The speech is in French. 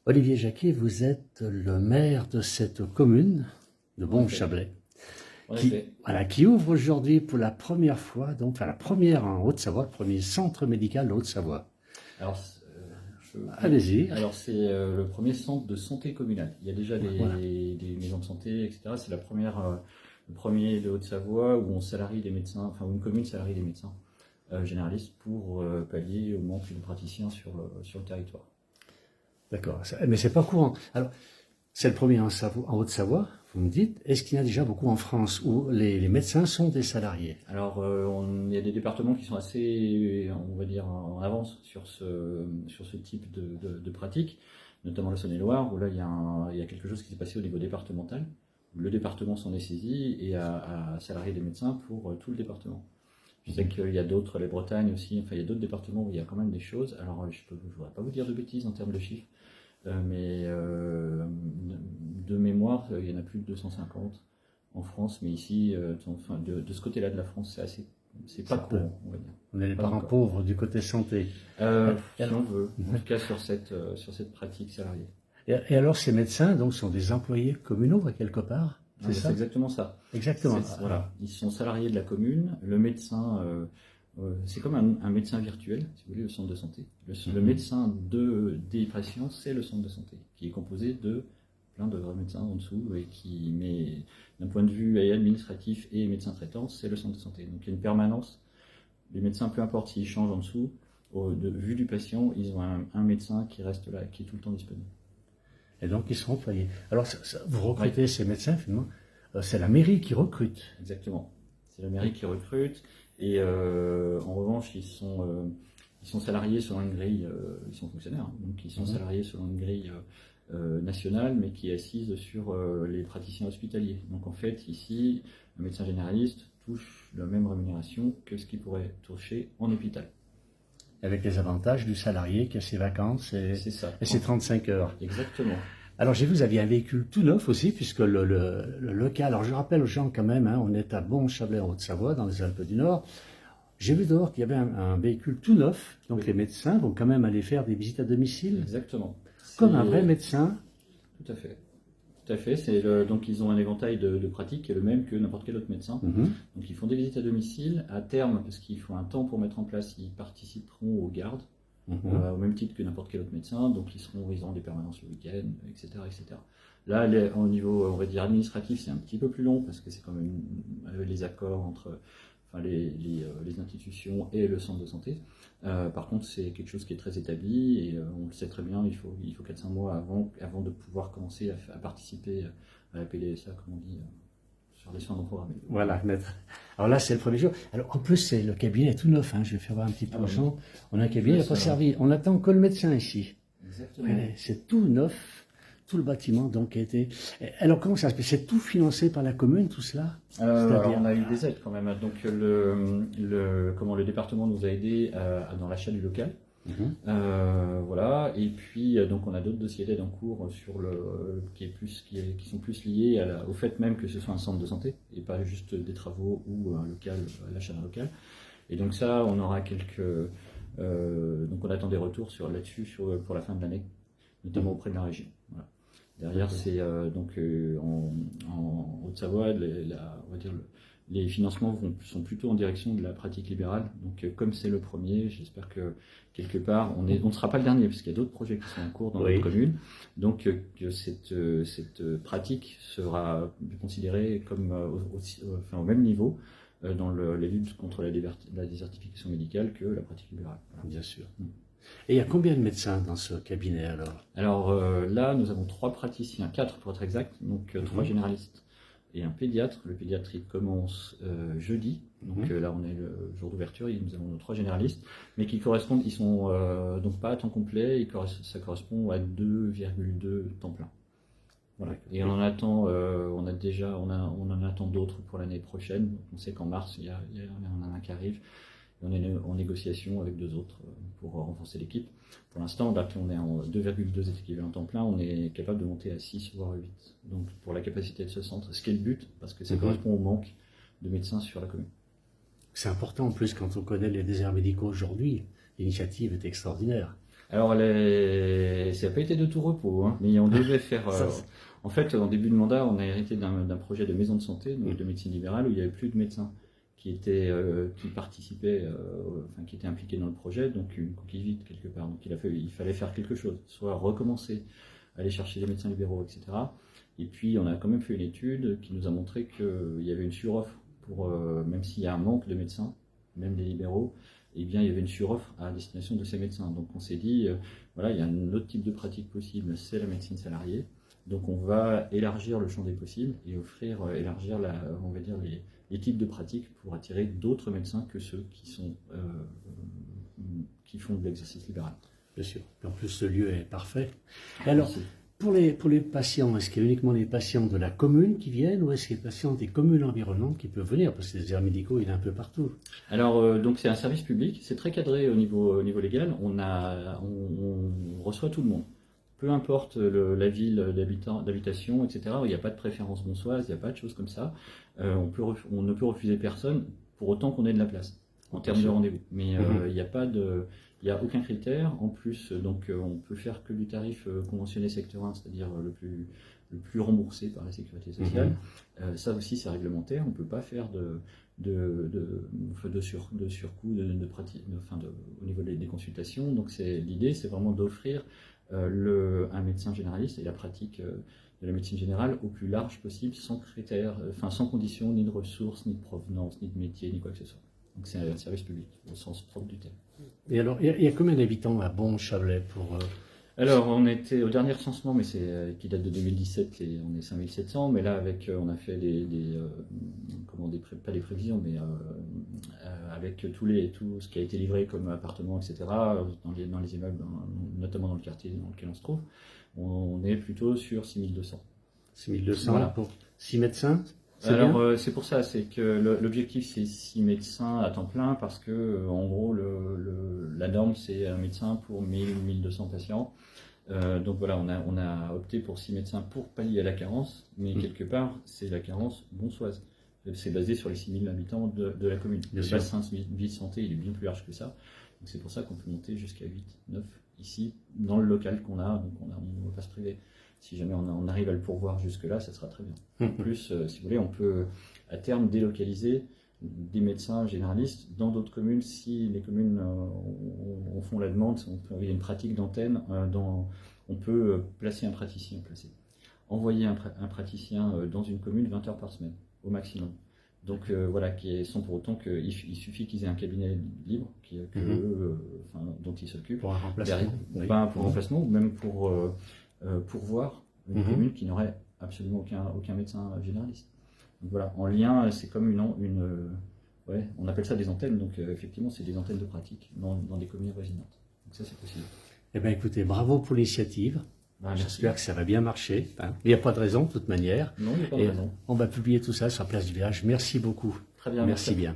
Olivier Jacquet, vous êtes le maire de cette commune de Bon-Chablais, qui ouvre aujourd'hui pour la première fois, donc enfin la première en Haute-Savoie, le premier centre médical de Haute-Savoie. Alors, allez-y. Alors c'est le premier centre de santé communal. Il y a déjà des maisons de santé, etc. C'est le premier de Haute-Savoie où on salarie des médecins, enfin où une commune salarie des médecins généralistes pour pallier au manque de praticiens sur le territoire. D'accord, mais c'est pas courant. Alors, c'est le premier en Haute-Savoie, vous me dites. Est-ce qu'il y en a déjà beaucoup en France où les médecins sont des salariés? Alors, il y a des départements qui sont assez, on va dire, en avance sur ce type de pratique, notamment le Saône-et-Loire, où là, il y a quelque chose qui s'est passé au niveau départemental. Le département s'en est saisi et a salarié des médecins pour tout le département. Je sais qu'il y a d'autres, les Bretagnes aussi, enfin il y a d'autres départements où il y a quand même des choses. Alors je ne voudrais pas vous dire de bêtises en termes de chiffres, mais de mémoire, il y en a plus de 250 en France, mais ici, de ce côté-là de la France, c'est pas courant, on va dire. On est les parents pauvres du côté santé. Si on veut, en tout cas sur cette pratique salariée. Et alors ces médecins donc sont des employés communaux quelque part? C'est exactement ça. Exactement. Voilà. Ils sont salariés de la commune. Le médecin, c'est comme un médecin virtuel, si vous voulez, le centre de santé. Le médecin des patients, c'est le centre de santé, qui est composé de plein de vrais médecins en dessous, et qui, mais d'un point de vue administratif et médecin traitant, c'est le centre de santé. Donc il y a une permanence. Les médecins, peu importe s'ils changent en dessous, de vue du patient, ils ont un médecin qui reste là, qui est tout le temps disponible. Et donc, ils sont employés. Alors, vous recrutez ces médecins, finalement, c'est la mairie qui recrute. Exactement. C'est la mairie qui recrute. Et en revanche, ils sont salariés selon une grille, ils sont fonctionnaires, hein, donc ils sont salariés selon une grille nationale, mais qui est assise sur les praticiens hospitaliers. Donc en fait, ici, un médecin généraliste touche la même rémunération que ce qu'il pourrait toucher en hôpital. Avec les avantages du salarié qui a ses vacances et ses 35 heures. Exactement. Alors j'ai vu, vous aviez un véhicule tout neuf aussi, puisque le local, alors je rappelle aux gens quand même, hein, on est à Bon-Chablais en Haute-Savoie, dans les Alpes du Nord. J'ai vu dehors qu'il y avait un véhicule tout neuf, donc les médecins vont quand même aller faire des visites à domicile. Exactement. Comme un vrai médecin. Tout à fait. Tout à fait. Donc ils ont un éventail de pratiques qui est le même que n'importe quel autre médecin. Donc ils font des visites à domicile. À terme, parce qu'il faut un temps pour mettre en place, ils participeront aux gardes, au même titre que n'importe quel autre médecin. Donc ils auront des permanences le week-end, etc., etc. Là, au niveau, on va dire, administratif, c'est un petit peu plus long parce que c'est quand même les accords entre les institutions et le centre de santé. Par contre, c'est quelque chose qui est très établi et on le sait très bien, il faut 4-5 mois avant de pouvoir commencer à participer à la PDSA, comme on dit, sur les soins non programmés. Voilà, maître. Alors là, c'est le premier jour. Alors en plus, le cabinet est tout neuf, hein. Je vais faire voir un petit peu. On a un cabinet, il n'a pas servi. On attend que le médecin ici. Exactement. Ouais, c'est tout neuf. Tout le bâtiment donc a été. Alors comment ça se passe? C'est tout financé par la commune, tout cela? Alors, on a eu des aides quand même. Donc le département nous a aidés dans l'achat du local. Voilà. Et puis donc on a d'autres dossiers d'aide en cours qui sont plus liés au fait même que ce soit un centre de santé et pas juste des travaux ou un local, l'achat d'un local. Et donc ça, on aura donc on attend des retours là-dessus pour la fin de l'année, notamment auprès de la région. Voilà. Derrière, c'est donc en Haute-Savoie, on va dire les financements sont plutôt en direction de la pratique libérale. Donc, comme c'est le premier, j'espère que quelque part, on ne sera pas le dernier, parce qu'il y a d'autres projets qui sont en cours dans notre commune. Donc, que cette pratique sera considérée comme au même niveau dans les luttes contre la désertification médicale que la pratique libérale. Voilà. Bien sûr. Et il y a combien de médecins dans ce cabinet alors? Alors là, nous avons 3 praticiens, 4 pour être exact, donc 3 généralistes et un pédiatre. Le pédiatre il commence jeudi, donc là on est le jour d'ouverture, nous avons nos 3 généralistes, mais qui correspondent, ils sont donc pas à temps complet, ça correspond à 2,2 temps plein. Voilà. Et on en attend d'autres pour l'année prochaine. Donc on sait qu'en mars, il y en a un qui arrive. On est en négociation avec 2 autres pour renforcer l'équipe. Pour l'instant, on est en 2,2 équivalents temps plein, on est capable de monter à 6 voire 8. Donc pour la capacité de ce centre, ce qui est le but, parce que ça correspond au manque de médecins sur la commune. C'est important en plus quand on connaît les déserts médicaux aujourd'hui. L'initiative est extraordinaire. Alors, ça n'a pas été de tout repos, hein, mais on devait faire. En fait, en début de mandat, on a hérité d'un projet de maison de santé, donc de médecine libérale, où il n'y avait plus de médecins qui participaient, enfin qui étaient impliqués dans le projet, donc une coquille vide quelque part. Donc il fallait faire quelque chose, soit recommencer, aller chercher des médecins libéraux, etc. Et puis on a quand même fait une étude qui nous a montré qu'il y avait une suroffre pour, même s'il y a un manque de médecins, même des libéraux, eh bien il y avait une suroffre à destination de ces médecins. Donc on s'est dit, voilà, il y a un autre type de pratique possible, c'est la médecine salariée. Donc on va élargir le champ des possibles et élargir on va dire les types de pratiques pour attirer d'autres médecins que ceux qui font de l'exercice libéral. Bien sûr. Et en plus, ce lieu est parfait. Et alors, pour les patients, est-ce qu'il y a uniquement les patients de la commune qui viennent ou est-ce qu'il y a des patients des communes environnantes qui peuvent venir? Parce que les déserts médicaux, il y en a un peu partout. Alors, donc c'est un service public, c'est très cadré au niveau légal. On reçoit tout le monde. Peu importe la ville d'habitation, etc. Il n'y a pas de préférence bonsoise, il n'y a pas de choses comme ça. On ne peut refuser personne pour autant qu'on ait de la place en termes de rendez-vous. Mais il n'y a aucun critère. En plus, donc on peut faire que du tarif conventionné secteur 1, c'est-à-dire le plus remboursé par la sécurité sociale. Ça aussi, c'est réglementaire. On ne peut pas faire de surcoût au niveau des consultations. Donc l'idée, c'est vraiment d'offrir un médecin généraliste et la pratique de la médecine générale au plus large possible, sans critères, sans conditions, ni de ressources, ni de provenance, ni de métier, ni quoi que ce soit. Donc c'est un service public, au sens propre du terme. Et alors, il y a combien d'habitants à Bon-Chablais Alors, on était au dernier recensement, mais qui date de 2017, et on est 5700, mais là, on a fait pas des prévisions, mais avec tout ce qui a été livré comme appartement, etc., dans les immeubles, notamment dans le quartier dans lequel on se trouve, on est plutôt sur 6200. 6200 voilà. Pour 6 médecins? Alors c'est pour ça, c'est que l'objectif c'est 6 médecins à temps plein parce que en gros la norme c'est un médecin pour 1000-1200 patients. Donc voilà, on a opté pour 6 médecins pour pallier à la carence, mais quelque part c'est la carence bonsoise. C'est basé sur les 6000 habitants de la commune. Le bassin de vie de santé il est bien plus large que ça. Donc c'est pour ça qu'on peut monter jusqu'à 8, 9 ici dans le local qu'on a, donc on ne va pas se priver. Si jamais on arrive à le pourvoir jusque-là, ça sera très bien. En plus, si vous voulez, on peut à terme délocaliser des médecins généralistes dans d'autres communes. Si les communes en font la demande, il y a une pratique d'antenne, on peut placer un praticien. Envoyer un praticien dans une commune 20 heures par semaine, au maximum. Donc voilà, sans pour autant qu'il suffit qu'ils aient un cabinet libre dont ils s'occupent. Pour un remplacement. Pour un remplacement, ou même pour voir une commune qui n'aurait absolument aucun médecin généraliste. Donc voilà, en lien, c'est comme on appelle ça des antennes, donc effectivement c'est des antennes de pratique dans des communes avoisinantes. Donc ça c'est possible. Eh bien écoutez, bravo pour l'initiative. J'espère que ça va bien marcher. Il n'y a pas de raison de toute manière. Non, il n'y a pas de raison. On va publier tout ça sur la place du village. Merci beaucoup. Très bien. Merci bien.